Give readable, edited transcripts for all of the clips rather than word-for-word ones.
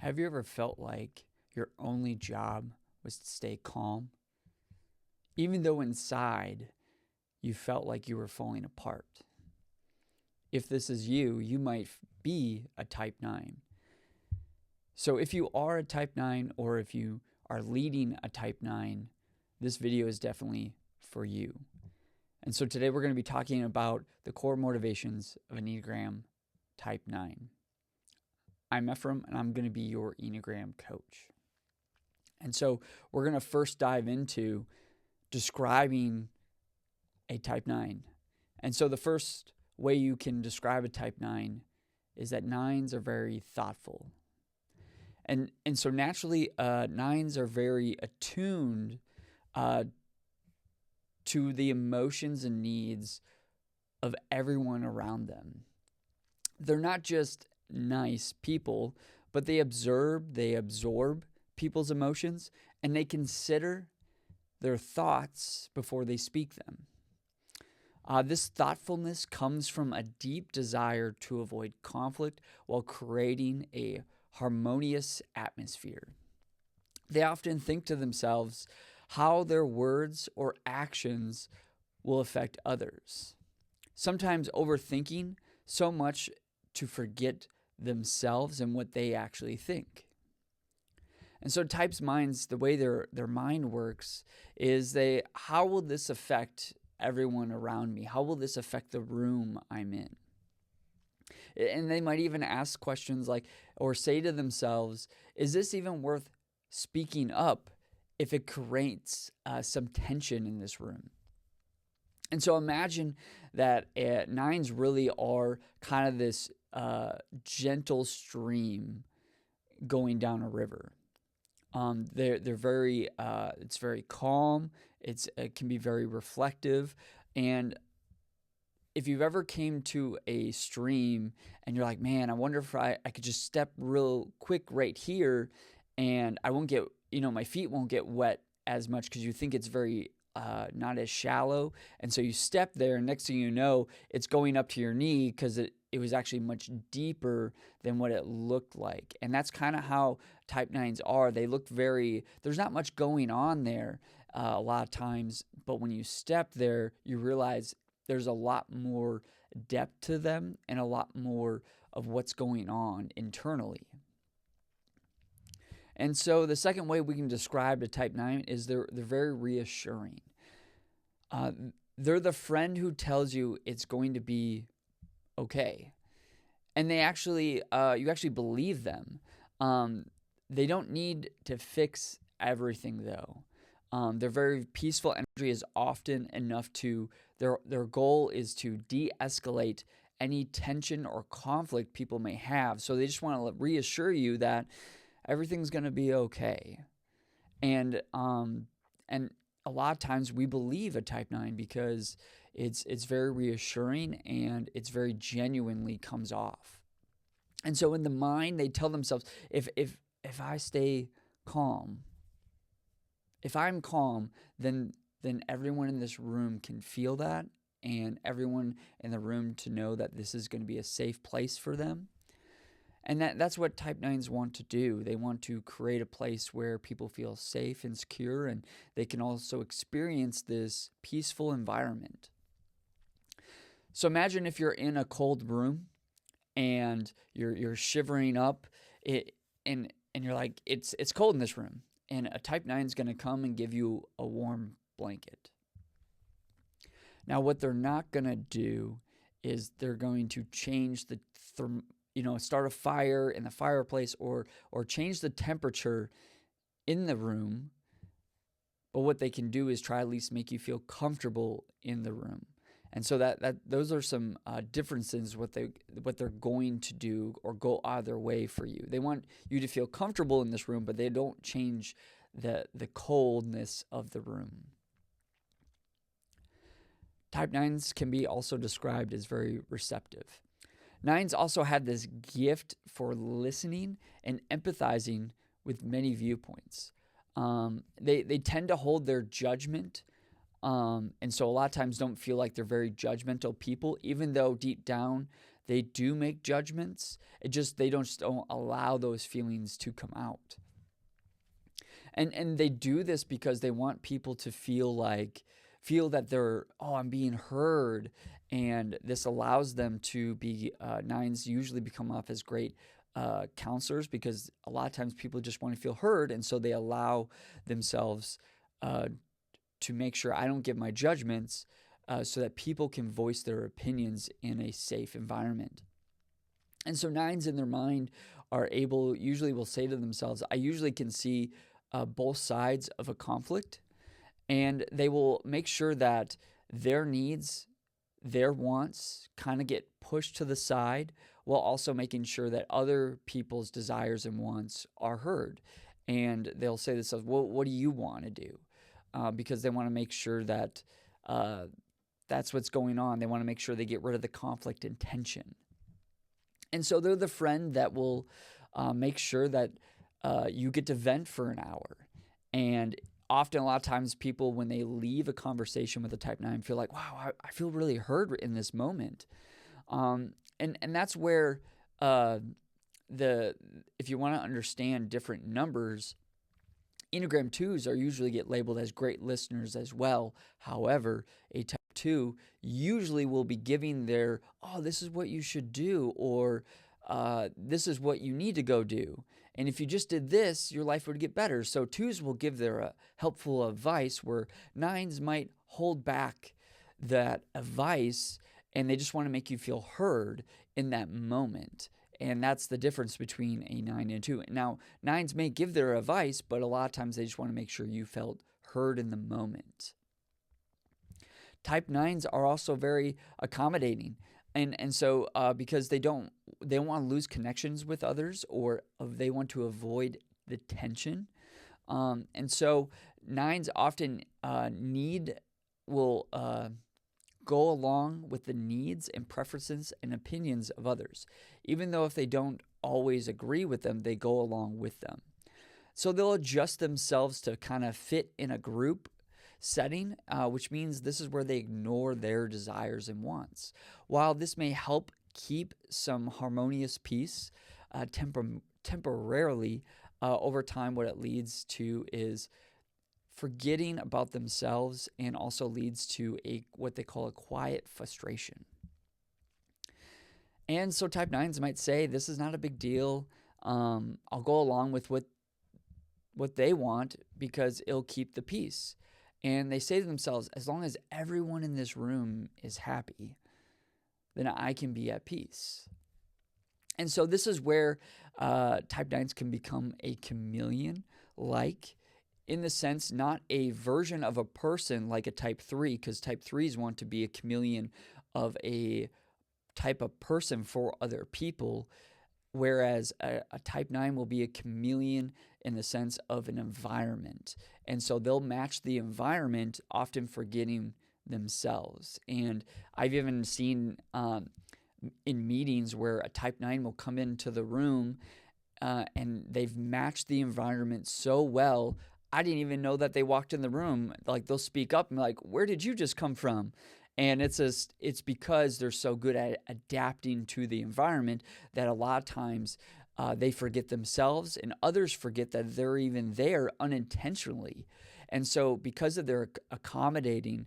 Have you ever felt like your only job was to stay calm? Even though inside you felt like you were falling apart. If this is you, you might be a type 9. So if you are a type 9 or if you are leading a type 9, this video is definitely for you. And so today we're going to be talking about the core motivations of Enneagram type 9. I'm Ephraim, and I'm going to be your Enneagram coach. And so we're going to first dive into describing a type 9. And so the first way you can describe a type 9 is that 9s are very thoughtful. And so naturally, 9s are very attuned to the emotions and needs of everyone around them. They're not just nice people, but they absorb people's emotions, and they consider their thoughts before they speak them. This thoughtfulness comes from a deep desire to avoid conflict while creating a harmonious atmosphere. They often think to themselves how their words or actions will affect others, sometimes overthinking so much to forget themselves and what they actually think. And so types' minds, the way their mind works is how will this affect everyone around me? How will this affect the room I'm in? And they might even ask questions like, or say to themselves, is this even worth speaking up if it creates some tension in this room? And so imagine that 9s really are kind of this gentle stream going down a river. They're very it's very calm. It can be very reflective. And if you've ever came to a stream and you're like, man, I wonder if I could just step real quick right here and I won't get, my feet won't get wet as much because you think it's very not as shallow. And so you step there and next thing you know, it's going up to your knee because it was actually much deeper than what it looked like. And that's kind of how type 9s are. They look there's not much going on there a lot of times, but when you step there, you realize there's a lot more depth to them and a lot more of what's going on internally. And so the second way we can describe a type 9 is they're very reassuring. They're the friend who tells you it's going to be okay. And they actually, you actually believe them. They don't need to fix everything though. Their very peaceful energy is often enough their goal is to de-escalate any tension or conflict people may have. So they just want to reassure you that everything's going to be okay. And a lot of times we believe a type 9 because it's very reassuring and it's very genuinely comes off. And so in the mind, they tell themselves, if I stay calm, if I'm calm, then everyone in this room can feel that, and everyone in the room to know that this is going to be a safe place for them. And that's what type 9s want to do. They want to create a place where people feel safe and secure, and they can also experience this peaceful environment. So imagine if you're in a cold room and you're shivering up, and you're like, it's cold in this room, and a type 9 is going to come and give you a warm blanket. Now, what they're not going to do is they're going to change start a fire in the fireplace or change the temperature in the room. But what they can do is try at least make you feel comfortable in the room. And so that those are some differences what they're going to do or go either way for you. They want you to feel comfortable in this room, but they don't change the coldness of the room. Type 9s can be also described as very receptive. 9s also have this gift for listening and empathizing with many viewpoints. They tend to hold their judgment, and so a lot of times don't feel like they're very judgmental people, even though deep down They do make judgments. They don't allow those feelings to come out. And they do this because they want people to feel that I'm being heard. And this allows them to be, nines usually become off as great counselors, because a lot of times people just want to feel heard. And so they allow themselves to make sure I don't give my judgments, so that people can voice their opinions in a safe environment. And so nines in their mind usually will say to themselves, I usually can see both sides of a conflict, and they will make sure that their needs, their wants kind of get pushed to the side, while also making sure that other people's desires and wants are heard. And they'll say to themselves, well, what do you want to do? Because they want to make sure that that's what's going on. They want to make sure they get rid of the conflict and tension. And so they're the friend that will make sure that you get to vent for an hour. And often, a lot of times, people, when they leave a conversation with a type 9, feel like, wow, I feel really heard in this moment. And that's where if you want to understand different numbers, Enneagram 2s usually get labeled as great listeners as well. However, a type 2 usually will be giving this is what you should do, or this is what you need to go do. And if you just did this, your life would get better. So 2s will give their helpful advice, where 9s might hold back that advice, and they just want to make you feel heard in that moment. And that's the difference between a 9 and a 2. Now, 9s may give their advice, but a lot of times they just want to make sure you felt heard in the moment. Type 9s are also very accommodating. And so because they don't want to lose connections with others, or they want to avoid the tension. And so 9s often will go along with the needs and preferences and opinions of others. Even though if they don't always agree with them, they go along with them. So they'll adjust themselves to kind of fit in a group setting, which means this is where they ignore their desires and wants. While this may help keep some harmonious peace temporarily, over time, what it leads to is forgetting about themselves, and also leads to what they call a quiet frustration. And so type 9s might say, this is not a big deal. I'll go along with what they want because it'll keep the peace. And they say to themselves, as long as everyone in this room is happy, then I can be at peace. And so this is where type 9s can become a chameleon-like, in the sense, not a version of a person like a type 3, because type 3s want to be a chameleon of a type of person for other people, whereas a type 9 will be a chameleon in the sense of an environment. And so they'll match the environment, often forgetting themselves. And I've even seen in meetings where a type 9 will come into the room and they've matched the environment so well, I didn't even know that they walked in the room. Like, they'll speak up and be like, where did you just come from? And it's because they're so good at adapting to the environment that a lot of times they forget themselves, and others forget that they're even there unintentionally. And so because of their accommodating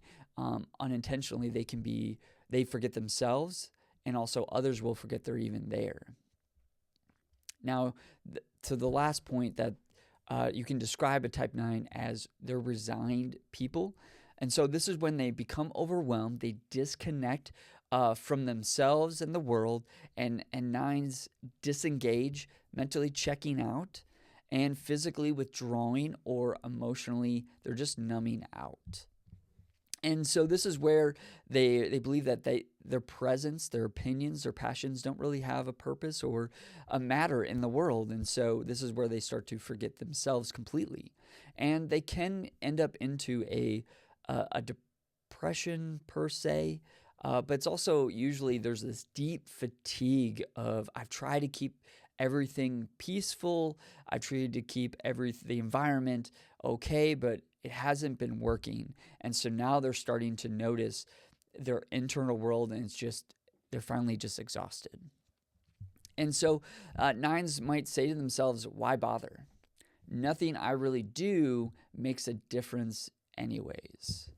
unintentionally, they forget themselves, and also others will forget they're even there. Now, to the last point, that you can describe a type 9 as they're resigned people. And so this is when they become overwhelmed, they disconnect from themselves and the world, and 9s disengage, mentally checking out, and physically withdrawing, or emotionally, they're just numbing out. And so this is where they believe that their presence, their opinions, their passions don't really have a purpose or a matter in the world. And so this is where they start to forget themselves completely. And they can end up into a depression per se, but it's also usually there's this deep fatigue of, I've tried to keep everything peaceful, I've tried to keep the environment okay, but it hasn't been working. And so now they're starting to notice their internal world, and They're finally just exhausted. And so nines might say to themselves, why bother? Nothing I really do makes a difference anyways.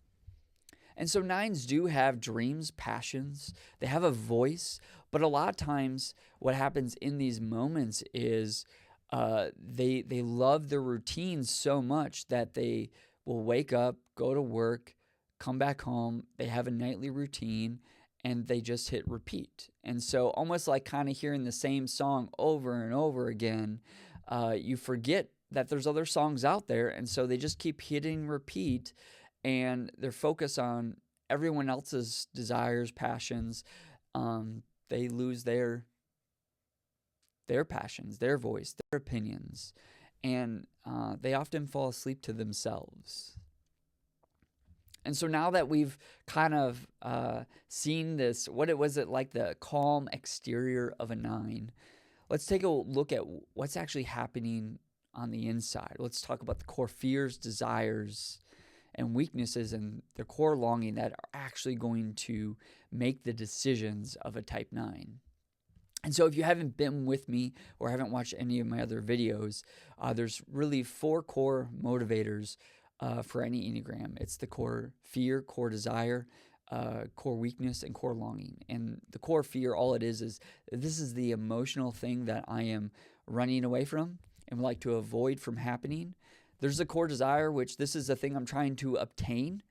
And so nines do have dreams, passions, they have a voice, but a lot of times what happens in these moments is they love their routines so much that they will wake up, go to work, come back home, they have a nightly routine, and they just hit repeat. And so almost like kind of hearing the same song over and over again, you forget that there's other songs out there, and so they just keep hitting repeat, and they're focused on everyone else's desires, passions. They lose their passions, their voice, their opinions, and they often fall asleep to themselves. And so now that we've kind of seen this, what was it like the calm exterior of a nine, let's take a look at what's actually happening on the inside. Let's talk about the core fears, desires, and weaknesses and the core longing that are actually going to make the decisions of a type 9. And so if you haven't been with me or haven't watched any of my other videos, there's really 4 core motivators for any Enneagram. It's the core fear, core desire, core weakness, and core longing. And the core fear, all it is this is the emotional thing that I am running away from and would like to avoid from happening. There's the core desire, which this is the thing I'm trying to obtain.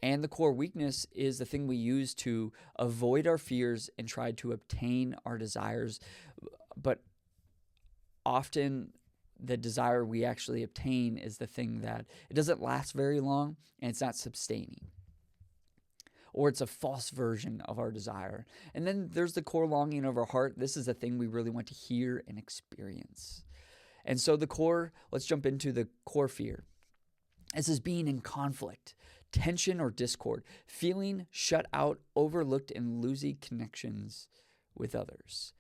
And the core weakness is the thing we use to avoid our fears and try to obtain our desires. But often the desire we actually obtain is the thing that it doesn't last very long and it's not sustaining. Or it's a false version of our desire. And then there's the core longing of our heart. This is the thing we really want to hear and experience. And so let's jump into the core fear. This is being in conflict, tension or discord, feeling shut out, overlooked, and losing connections with others.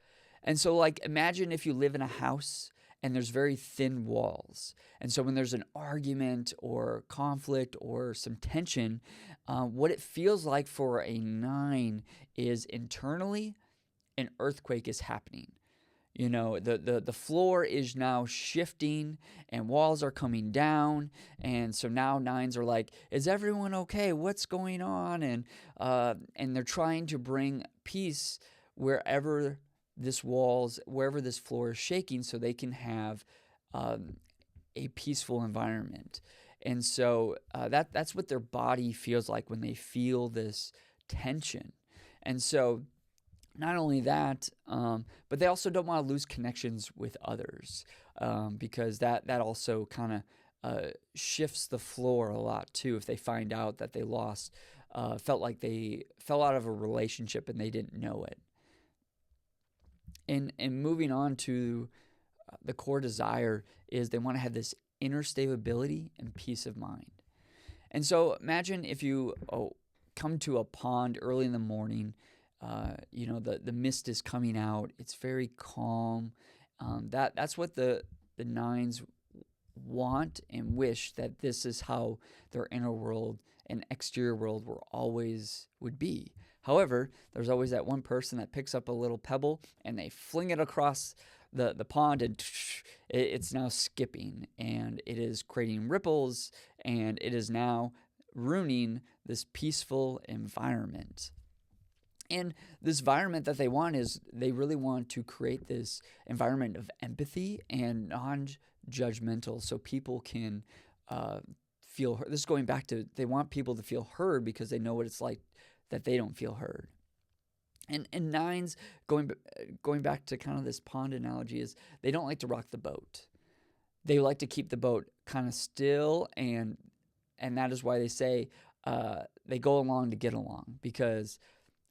And so imagine if you live in a house and there's very thin walls. And so when there's an argument or conflict or some tension, what it feels like for a 9 is internally an earthquake is happening. You know, the floor is now shifting and walls are coming down. And so now 9s are like, is everyone okay? What's going on? And they're trying to bring peace wherever this floor is shaking so they can have a peaceful environment. And so that's what their body feels like when they feel this tension. And so not only that, but they also don't want to lose connections with others because that also kind of shifts the floor a lot too. If they find out that they felt like they fell out of a relationship and they didn't know it. And moving on to the core desire is they want to have this inner stability and peace of mind. And so imagine if you come to a pond early in the morning. The mist is coming out. It's very calm. That's what the 9s want and wish, that this is how their inner world and exterior world would be. However, there's always that one person that picks up a little pebble and they fling it across the pond, and it's now skipping, and it is creating ripples, and it is now ruining this peaceful environment. And this environment that they want is they really want to create this environment of empathy and non-judgmental so people can feel heard. This is going back to they want people to feel heard because they know what it's like that they don't feel heard. And 9s, going back to kind of this pond analogy, is they don't like to rock the boat. They like to keep the boat kind of still, and that is why they say they go along to get along, because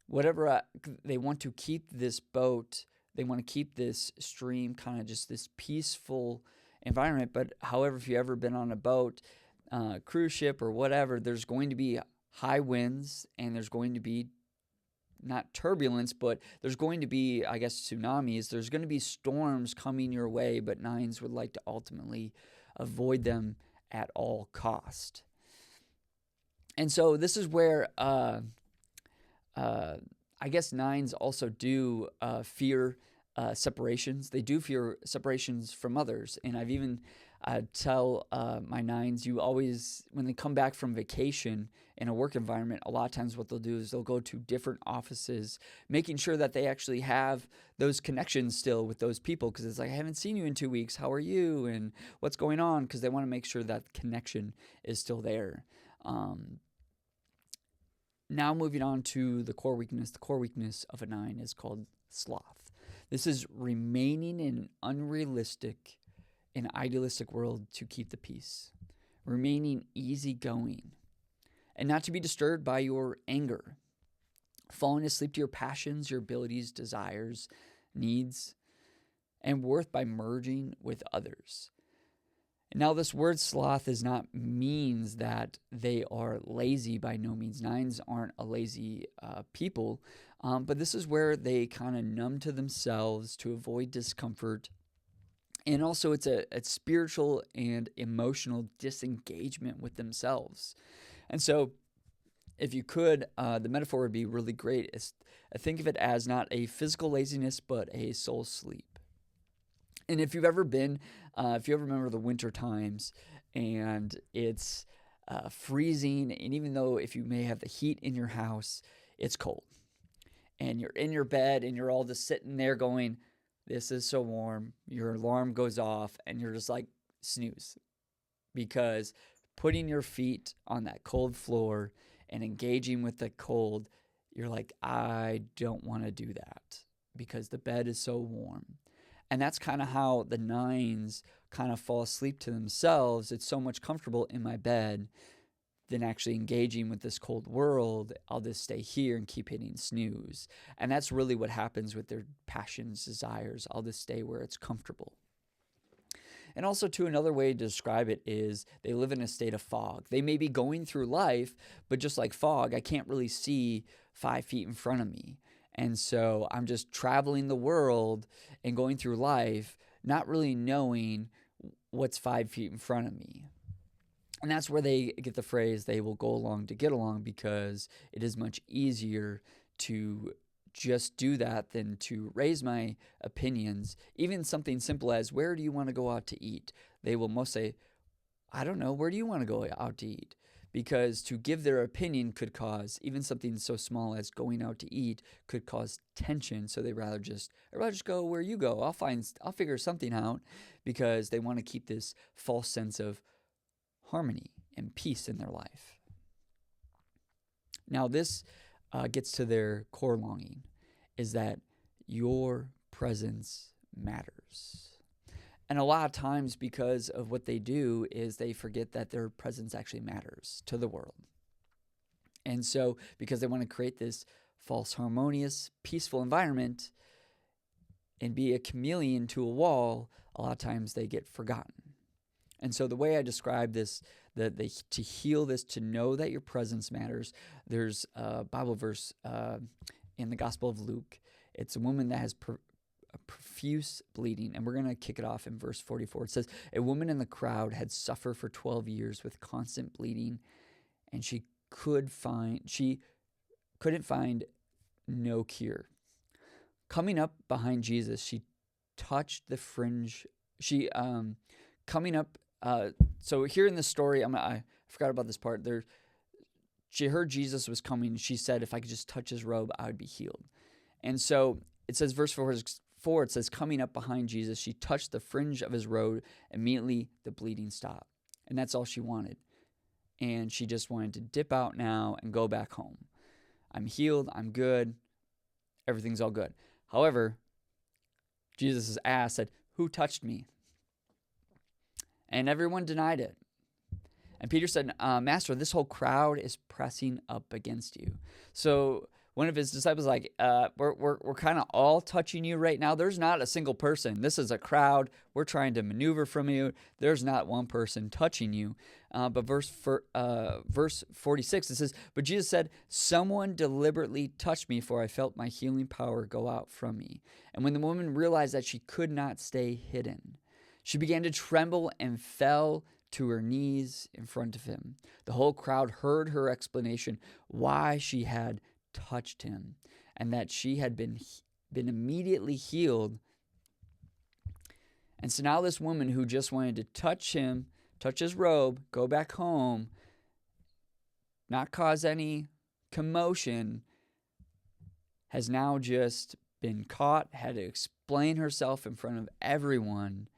whatever they want to keep this boat, they want to keep this stream kind of just this peaceful environment. But however, if you've ever been on a boat, cruise ship or whatever, there's going to be high winds, and there's going to be not turbulence, but there's going to be, I guess, tsunamis. There's going to be storms coming your way, but 9s would like to ultimately avoid them at all cost. And so this is where I I guess nines also do fear separations. They do fear separations from others. And I've even tell my nines, you always, when they come back from vacation in a work environment, a lot of times what they'll do is they'll go to different offices, making sure that they actually have those connections still with those people, because it's like, I haven't seen you in 2 weeks. How are you? And what's going on? Because they want to make sure that connection is still there. Now moving on to the core weakness. The core weakness of a nine is called sloth. This is remaining in an unrealistic and idealistic world to keep the peace. Remaining easygoing and not to be disturbed by your anger. Falling asleep to your passions, your abilities, desires, needs, and worth by merging with others. Now, this word sloth is not means that they are lazy by no means. Nines aren't a lazy people, but this is where they kind of numb to themselves to avoid discomfort. And also it's a spiritual and emotional disengagement with themselves. And so if you could, the metaphor would be really great. Think of it as not a physical laziness, but a soul sleep. And if you ever remember the winter times and it's freezing, and even though if you may have the heat in your house, it's cold. And you're in your bed and you're all just sitting there going, this is so warm. Your alarm goes off and you're just like, snooze. Because putting your feet on that cold floor and engaging with the cold, you're like, I don't want to do that because the bed is so warm. And that's kind of how the nines kind of fall asleep to themselves. It's so much comfortable in my bed than actually engaging with this cold world. I'll just stay here and keep hitting snooze. And that's really what happens with their passions, desires. I'll just stay where it's comfortable. And also, too, another way to describe it is they live in a state of fog. They may be going through life, but just like fog, I can't really see 5 feet in front of me. And so I'm just traveling the world and going through life, not really knowing what's 5 feet in front of me. And that's where they get the phrase, they will go along to get along, because it is much easier to just do that than to raise my opinions. Even something simple as, where do you want to go out to eat? They will most say, I don't know, where do you want to go out to eat? Because to give their opinion could cause, even something so small as going out to eat could cause tension. So I'd rather just go where you go. I'll figure something out, because they want to keep this false sense of harmony and peace in their life. Now this gets to their core longing, is that your presence matters. And a lot of times, because of what they do, is they forget that their presence actually matters to the world. And so, because they want to create this false, harmonious, peaceful environment and be a chameleon to a wall, a lot of times they get forgotten. And so the way I describe this, to heal this, to know that your presence matters, there's a Bible verse in the Gospel of Luke. It's a woman that has a profuse bleeding, and we're going to kick it off in verse 44. It says, a woman in the crowd had suffered for 12 years with constant bleeding, and she couldn't find no cure. Coming up behind Jesus, she touched the fringe. So here in the story, I forgot about this part. She heard Jesus was coming. She said, if I could just touch his robe, I would be healed. And so it says, verse 4, it says, coming up behind Jesus, she touched the fringe of his robe. Immediately, the bleeding stopped. And that's all she wanted. And she just wanted to dip out now and go back home. I'm healed. I'm good. Everything's all good. However, Jesus' asked, said, who touched me? And everyone denied it. And Peter said, Master, this whole crowd is pressing up against you. So one of his disciples was like, we're kind of all touching you right now. There's not a single person. This is a crowd. We're trying to maneuver from you. There's not one person touching you. But verse 46, it says, but Jesus said, someone deliberately touched me, for I felt my healing power go out from me. And when the woman realized that she could not stay hidden, she began to tremble and fell to her knees in front of him. The whole crowd heard her explanation why she had touched him. and that she had been immediately healed. And so now this woman who just wanted to touch him, touch his robe, go back home, not cause any commotion, has now just been caught, had to explain herself in front of everyone.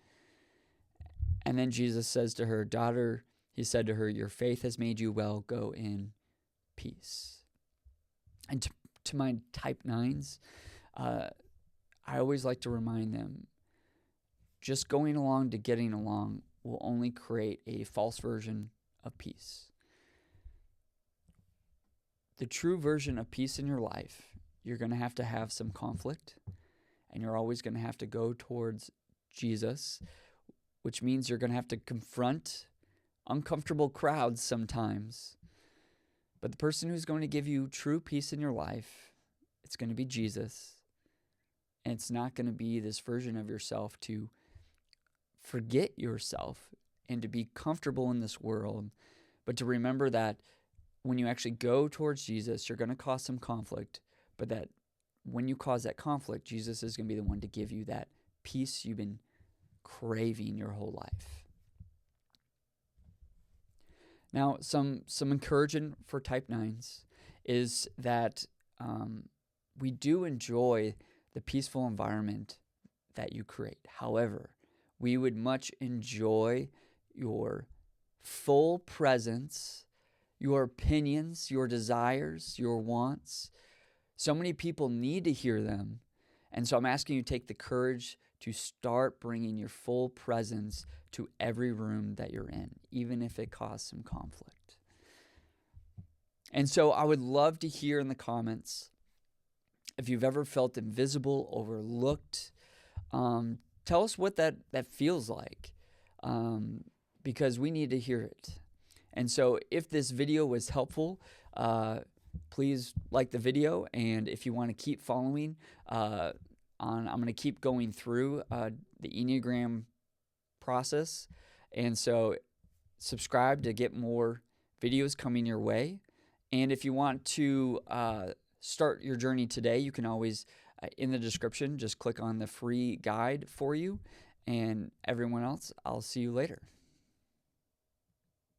And then Jesus says to her, "Daughter," he said to her, "your faith has made you well. Go in peace." And to my type 9s, I always like to remind them, just going along to getting along will only create a false version of peace. The true version of peace in your life, you're going to have some conflict, and you're always going to have to go towards Jesus, which means you're going to have to confront uncomfortable crowds sometimes. But the person who's going to give you true peace in your life, it's going to be Jesus. And it's not going to be this version of yourself to forget yourself and to be comfortable in this world, but to remember that when you actually go towards Jesus, you're going to cause some conflict, but that when you cause that conflict, Jesus is going to be the one to give you that peace you've been craving your whole life. Now, some encouragement for type 9s is that we do enjoy the peaceful environment that you create. However, we would much enjoy your full presence, your opinions, your desires, your wants. So many people need to hear them. And so I'm asking you to take the courage to start bringing your full presence to every room that you're in, even if it caused some conflict. And so I would love to hear in the comments if you've ever felt invisible, overlooked. Tell us what that feels like, because we need to hear it. And so if this video was helpful, please like the video. And if you want to keep following, I'm going to keep going through the Enneagram process. And so subscribe to get more videos coming your way. And if you want to start your journey today, you can always, in the description, just click on the free guide for you. And everyone else, I'll see you later.